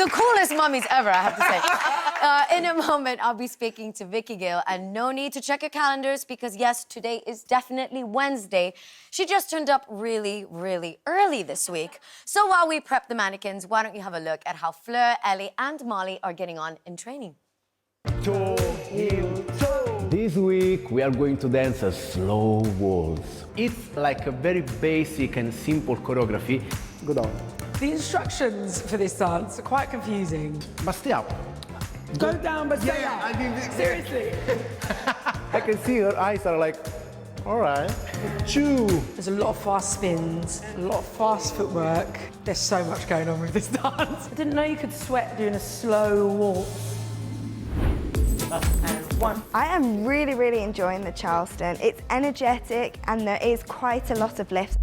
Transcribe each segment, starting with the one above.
the coolest mummies ever, I have to say. In a moment, I'll be speaking to Vicky Gill, and no need to check your calendars because, yes, today is definitely Wednesday. She just turned up really, really early this week. So while we prep the mannequins, why don't you have a look at how Fleur, Ellie, and Molly are getting on in training? Toe, heel, toe. This week we are going to dance a slow waltz. It's like a very basic and simple choreography. Go down. The instructions for this dance are quite confusing. But stay up. Go down, but stay up. I did Seriously. I can see her eyes are like, all right. Chew. There's a lot of fast spins, a lot of fast footwork. There's so much going on with this dance. I didn't know you could sweat doing a slow waltz. And one. I am really, really enjoying the Charleston. It's energetic and there is quite a lot of lift.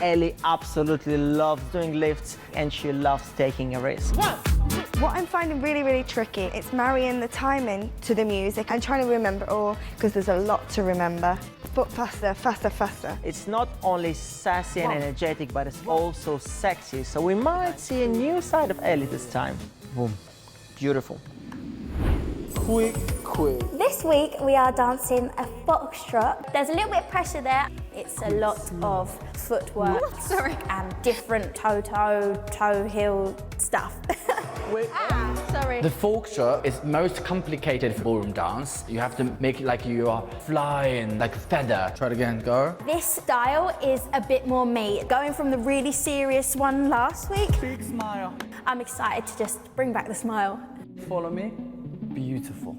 Ellie absolutely loves doing lifts and she loves taking a risk. What I'm finding really, really tricky, it's marrying the timing to the music and trying to remember it all because there's a lot to remember. But faster, faster, faster. It's not only sassy and energetic, but it's also sexy. So we might see a new side of Ellie this time. Boom. Beautiful. Quick, quick. This week we are dancing a foxtrot. There's a little bit of pressure there. It's a lot of footwork and different toe heel stuff. Sorry. The foxtrot is most complicated ballroom dance. You have to make it like you are flying, like a feather. Try it again, go. This style is a bit more me. Going from the really serious one last week. Big smile. I'm excited to just bring back the smile. Follow me. Beautiful.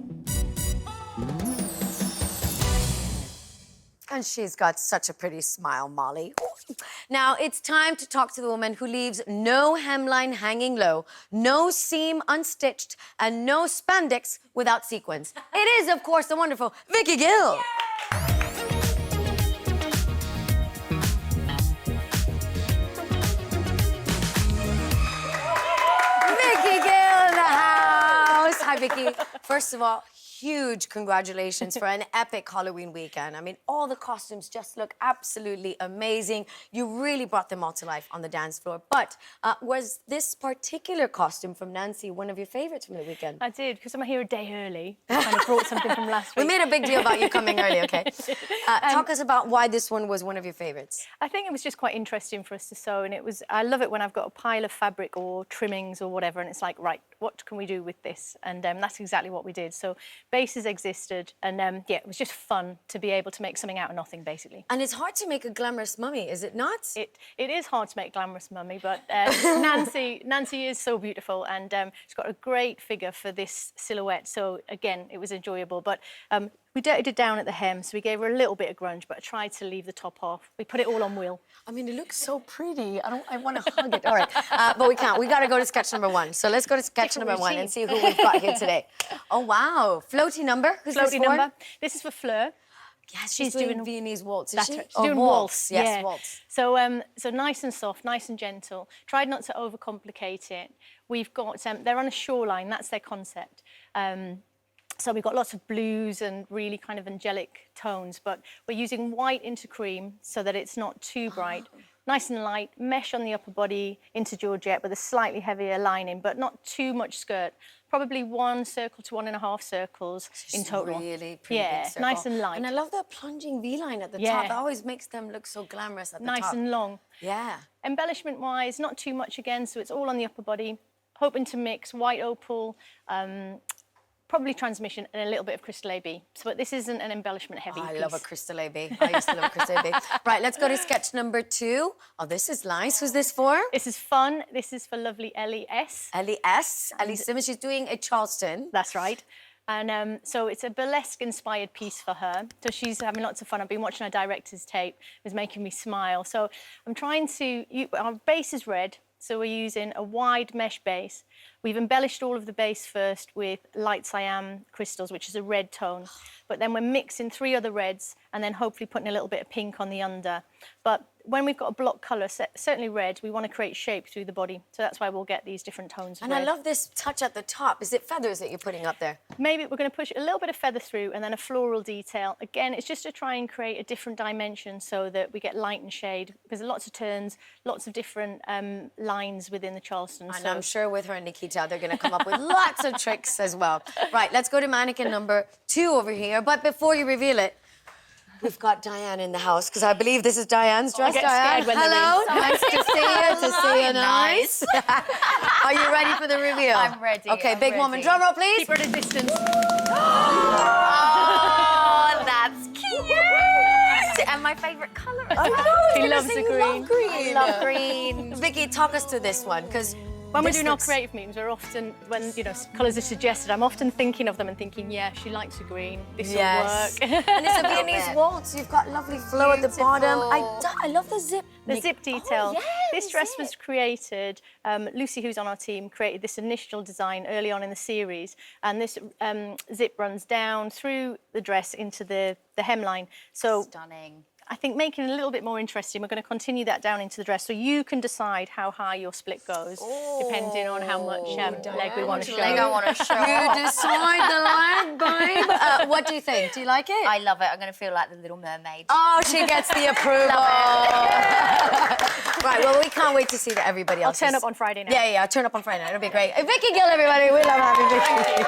And she's got such a pretty smile, Molly. Now, it's time to talk to the woman who leaves no hemline hanging low, no seam unstitched, and no spandex without sequins. It is, of course, the wonderful Vicky Gill. Vicky Gill in the house. Hi, Vicky. First of all, huge congratulations for an epic Halloween weekend. I mean, all the costumes just look absolutely amazing. You really brought them all to life on the dance floor. But was this particular costume from Nancy one of your favorites from the weekend? I did, because I'm here a day early. I kind of brought something from last We week. made a big deal about you coming early, okay? Talk us about why this one was one of your favorites. I think it was just quite interesting for us to sew, and I love it when I've got a pile of fabric or trimmings or whatever, and it's like, right, what can we do with this? And that's exactly what we did. So bases existed, and yeah, it was just fun to be able to make something out of nothing, basically. And it's hard to make a glamorous mummy, is it not? It is hard to make glamorous mummy, but Nancy is so beautiful, and she's got a great figure for this silhouette. So again, it was enjoyable, but we dirtied it down at the hem, so we gave her a little bit of grunge, but I tried to leave the top off. We put it all on wheel. I mean, it looks so pretty. I want to hug it. All right, but we can't. We got to go to sketch number one. So let's go to sketch number one and see who we've got here today. Oh, wow. Floaty number. Who's this Floaty for? number. This is for Fleur. Yes, she's doing Viennese waltz, is That's she? right. She's Oh, doing waltz. Yes, yeah. waltz. So, so nice and soft, nice and gentle. Tried not to overcomplicate it. We've got, they're on a shoreline, that's their concept. So we've got lots of blues and really kind of angelic tones, but we're using white into cream so that it's not too bright. Nice and light, mesh on the upper body into georgette with a slightly heavier lining, but not too much skirt. Probably 1 circle to 1.5 circles in total. Really pretty big circle. Nice and light. And I love that plunging V-line at the top. That always makes them look so glamorous at the top. Nice and long. Yeah. Embellishment-wise, not too much again, so it's all on the upper body. Hoping to mix white opal, probably transmission, and a little bit of crystal AB. So, but this isn't an embellishment-heavy piece. I love a crystal AB. I used to love a crystal AB. Right, let's go to sketch number 2. Oh, this is nice. Who's this for? This is fun. This is for lovely Ellie S. Ellie S. Ellie Simmons. She's doing a Charleston. That's right. And so it's a burlesque-inspired piece for her. So she's having lots of fun. I've been watching her director's tape. It was making me smile. So I'm trying to... Our base is red, so we're using a wide mesh base. We've embellished all of the base first with light cyan crystals, which is a red tone. But then we're mixing 3 other reds and then hopefully putting a little bit of pink on the under. But when we've got a block colour, certainly red, we want to create shape through the body. So that's why we'll get these different tones of And red. I love this touch at the top. Is it feathers that you're putting up there? Maybe we're going to push a little bit of feather through and then a floral detail. Again, it's just to try and create a different dimension so that we get light and shade, because lots of turns, lots of different lines within the Charleston. And I'm sure with her and Nikita, they're going to come up with lots of tricks as well. Right, let's go to mannequin number 2 over here. But before you reveal it, we've got Diane in the house, because I believe this is Diane's dress. get Diane, scared when they're hello. in. Nice to see you. Nice. Are you ready for the reveal? I'm ready. Okay, I'm big woman. ready. Drum roll, please. Keep her at a distance. Oh, that's cute! And my favourite colour as well. She loves the green. green. Love green. Vicky, talk us through this one, because When we're doing our creative meetings, we're often, when, you know, colours are suggested, I'm often thinking of them and thinking, yeah, she likes a green. This will Yes. work. And it's a Viennese waltz. You've got lovely flow at the bottom. I love the zip. The zip detail. yes, This dress zip. was created, Lucy, who's on our team, created this initial design early on in the series. And this zip runs down through the dress into the hemline. So Stunning. I think making it a little bit more interesting, we're going to continue that down into the dress. So you can decide how high your split goes, depending on how much leg we want to show. Leg I want to show. You decide the leg, babe. What do you think? Do you like it? I love it. I'm going to feel like the Little Mermaid. Oh, she gets the approval. Right, well, we can't wait to see that everybody I'll else. turn up on Friday night. Yeah, I'll turn up on Friday night. It'll be great. Vicky Gill, everybody. We love having Vicky.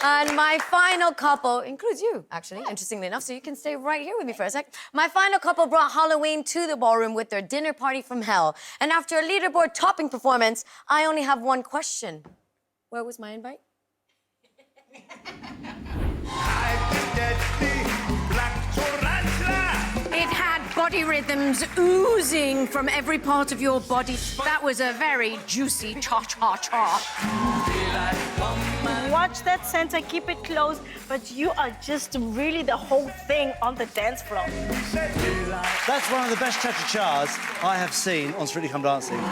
And my final couple includes you, actually, interestingly enough, so you can stay right here with me for a sec. My final couple brought Halloween to the ballroom with their dinner party from hell. And after a leaderboard topping performance, I only have one question. Where was my invite? It had body rhythms oozing from every part of your body. That was a very juicy cha-cha-cha. Watch that center, keep it close, but you are just really the whole thing on the dance floor. That's one of the best cha-cha-chas I have seen on Strictly Come Dancing. Here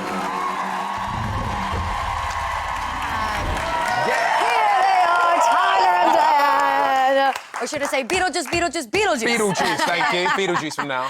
they are, Tyler and Diane. Or should I say Beetlejuice, Beetlejuice, Beetlejuice? Beetlejuice, thank you. Beetlejuice from now.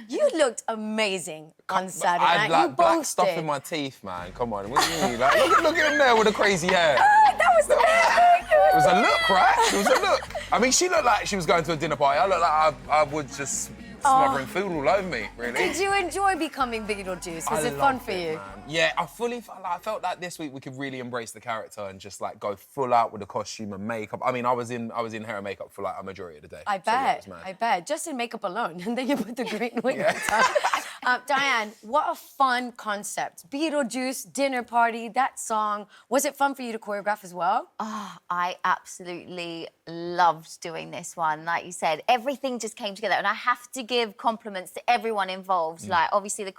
You looked amazing on Saturday I night. had You like black both stuff did. in my teeth, man. Come on, what do you mean? Like, look at him there with the crazy hair. That was the It was a look, right? It was a look. I mean, she looked like she was going to a dinner party. I looked like I was just smothering food all over me, really. Did you enjoy becoming Beetlejuice? Was I it fun loved for it, you? man. Yeah, I felt like this week we could really embrace the character and just like go full out with the costume and makeup. I mean, I was in hair and makeup for like a majority of the day. I So, yeah, it bet. was mad. I bet. Just in makeup alone, and then you put the green wing on top. Diane, what a fun concept. Beetlejuice, dinner party, that song. Was it fun for you to choreograph as well? Oh, I absolutely loved doing this one. Like you said, everything just came together. And I have to give compliments to everyone involved. Like, obviously, the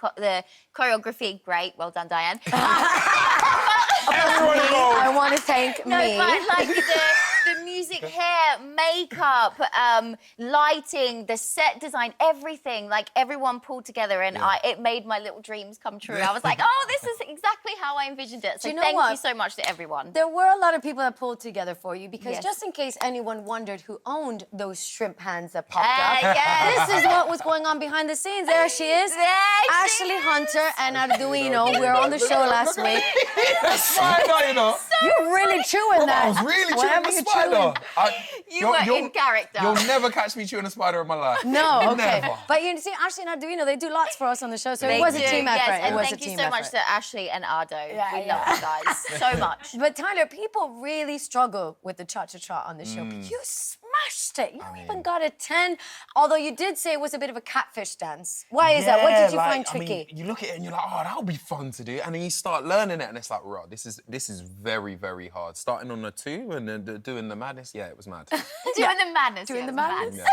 choreography, great. Well done, Diane. Everyone involved. I want to thank No, me. but like the music, hair, makeup, lighting, the set design, everything. Like everyone pulled together, and it made my little dreams come true. I was like, oh, this is exactly how I envisioned it. So you know thank what? you so much to everyone. There were a lot of people that pulled together for you because Yes. just in case anyone wondered who owned those shrimp hands that popped up, yes. this is what was going on behind the scenes. There she is. There she Ashley Hunter and Arduino. We were on the show last week. The spider, you know. You're really chewing that. I was really Whatever chewing the you're spider. You were in character. You'll never catch me chewing a spider in my life. No, okay. Never. But you see, Ashley and Arduino, they do lots for us on the show, so They it was do, a team effort. Yes, and it was thank a you team so effort. much to Ashley and Ardo. We love you guys so much. But Tyler, people really struggle with the cha-cha-cha on the show. But you smashed it. You even got a 10, although you did say it was a bit of a catfish dance. Why is that? What did you find tricky? I mean, you look at it and you're like, oh, that'll be fun to do. And then you start learning it and it's like, right, this is very, very hard. Starting on a 2 and then doing the madness, yeah, it was mad. Doing the madness. Doing yeah, the it was mad.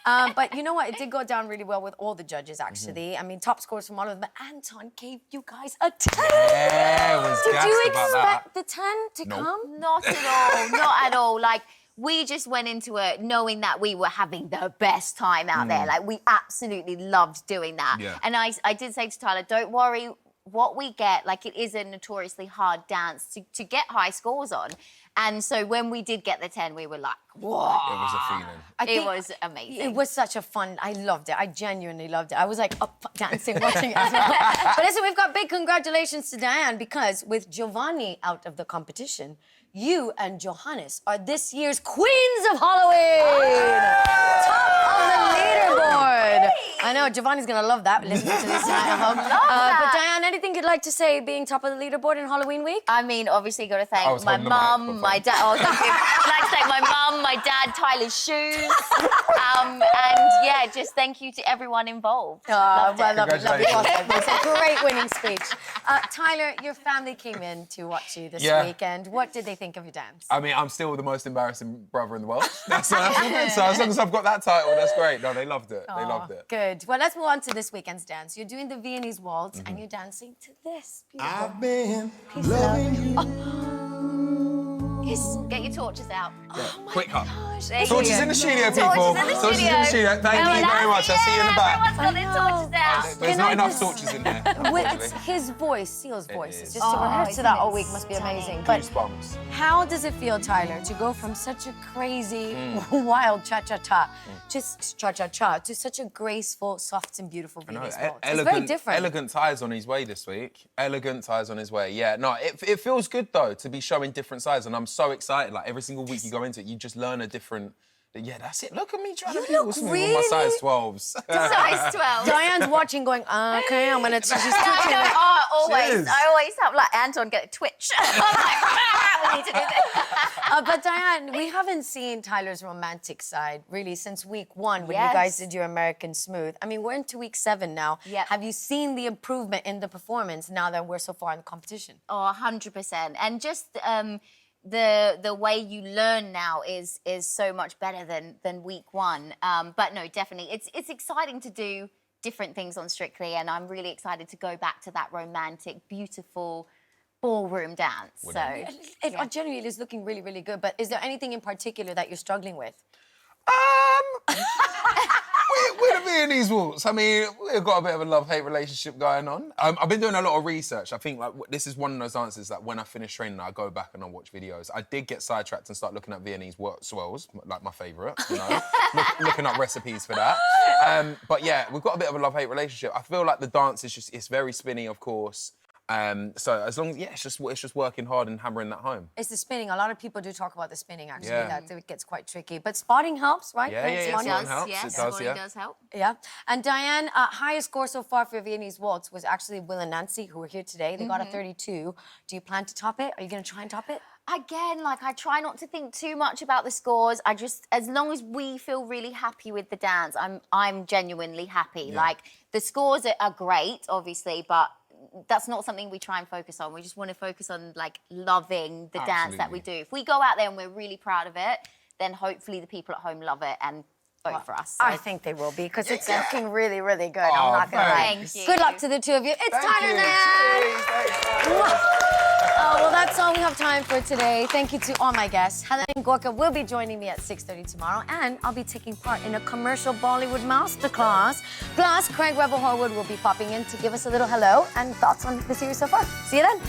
madness. But you know what? It did go down really well with all the judges, actually. I mean, top scores from all of them. But Anton gave you guys a 10. Yeah, it was Did gassed you about that. expect the 10 to come? Not at all. Not at all. Like, we just went into it knowing that we were having the best time out there. Like, we absolutely loved doing that. Yeah. And I did say to Tyler, don't worry, what we get, like it is a notoriously hard dance to get high scores on. And so when we did get the 10, we were like, whoa. It was a feeling. It was amazing. It was such a fun, I loved it. I genuinely loved it. I was like up dancing, watching it as well. But listen, we've got big congratulations to Diane because with Giovanni out of the competition, you and Johannes are this year's Queens of Halloween! Top of the leaderboard! I know, Giovanni's gonna love that, listening to this tonight at home. But Diane, anything you'd like to say being top of the leaderboard in Halloween week? I mean, obviously got to thank I was my holding the mic mum, before. my dad. Oh, thank you. I'd like to thank my mum, my dad, Tyler's shoes. And yeah, just thank you to everyone involved. Oh, well, lovely, lovely. Congratulations. It's a great winning speech. Tyler, your family came in to watch you this Yeah. weekend. What did they think of your dance? I mean, I'm still the most embarrassing brother in the world. That's all good. So as long as I've got that title, that's great. No, they loved it. They loved it. Good. Well, let's move on to this weekend's dance. You're doing the Viennese waltz and you're dancing to this. Beautiful. I've been Peace and love. Yes, get your torches out. Quick up. There you Torches go. in the studio, Torches people. in the Torches in the studio. Thank you very much. I'll see you in the back. Everyone's got their torches out. There's Can not I enough just- torches in there. It's his voice, Seal's voice. It's is. just to rehearse to isn't that it all week must be amazing. stunning? But Goosebumps. how does it feel, Tyler, to go from such a crazy, wild cha-cha-cha, just cha-cha-cha, to such a graceful, soft and beautiful No, Viennese waltz? It's very different. Elegant Ty's on his way this week. Elegant Ty's on his way. Yeah, no, it feels good though to be showing different sides, and I'm so excited. Like every single week you go into it, you just learn a different. Yeah, that's it. Look at me trying You to be all look smooth with my size really- 12s. Size 12. Diane's watching going, okay, I'm gonna... She's I twitching. know, oh, always. Cheers. I always have like Anton get a twitch. I'm like, we need to do this. But Diane, we haven't seen Tyler's romantic side really since week 1 when you Yes. guys did your American Smooth. I mean, we're into week 7 now. Yep. Have you seen the improvement in the performance now that we're so far in the competition? Oh, 100%. And just the way you learn now is so much better than week 1. But no, definitely, it's exciting to do different things on Strictly, and I'm really excited to go back to that romantic, beautiful ballroom dance. So It genuinely is looking really, really good. But is there anything in particular that you're struggling with? With the Viennese waltz, I mean, we've got a bit of a love-hate relationship going on. I've been doing a lot of research. I think like this is one of those dances that when I finish training, I go back and I watch videos. I did get sidetracked and start looking at Viennese swirls, like my favourite, you know, looking up recipes for that. But yeah, we've got a bit of a love-hate relationship. I feel like the dance is just, it's very spinny, of course. So as long as, yeah, it's just working hard and hammering that home. It's the spinning. A lot of people do talk about the spinning, actually. Yeah. That it gets quite tricky. But spotting helps, right? Yeah, Right, yeah, yeah, spotting? spotting helps. Yes, It does, spotting yeah. does help. Yeah. And Diane, highest score so far for Viennese waltz was actually Will and Nancy, who were here today. They got a 32. Do you plan to top it? Are you going to try and top it? Again, like I try not to think too much about the scores. I just, as long as we feel really happy with the dance, I'm genuinely happy. Yeah. Like the scores are great, obviously, but that's not something we try and focus on. We just want to focus on like loving the dance that we do. If we go out there and we're really proud of it, then hopefully the people at home love it and vote for us. So. I think they will be, because it's looking really, really good. I'm not going to lie. thanks. Thank you. Good luck to the two of you. It's Tyler and Diane. Cheers. Well, that's all we have time for today. Thank you to all my guests. Helen Gorka will be joining me at 6:30 tomorrow, and I'll be taking part in a commercial Bollywood masterclass. Plus, Craig Rebel Horwood will be popping in to give us a little hello and thoughts on the series so far. See you then.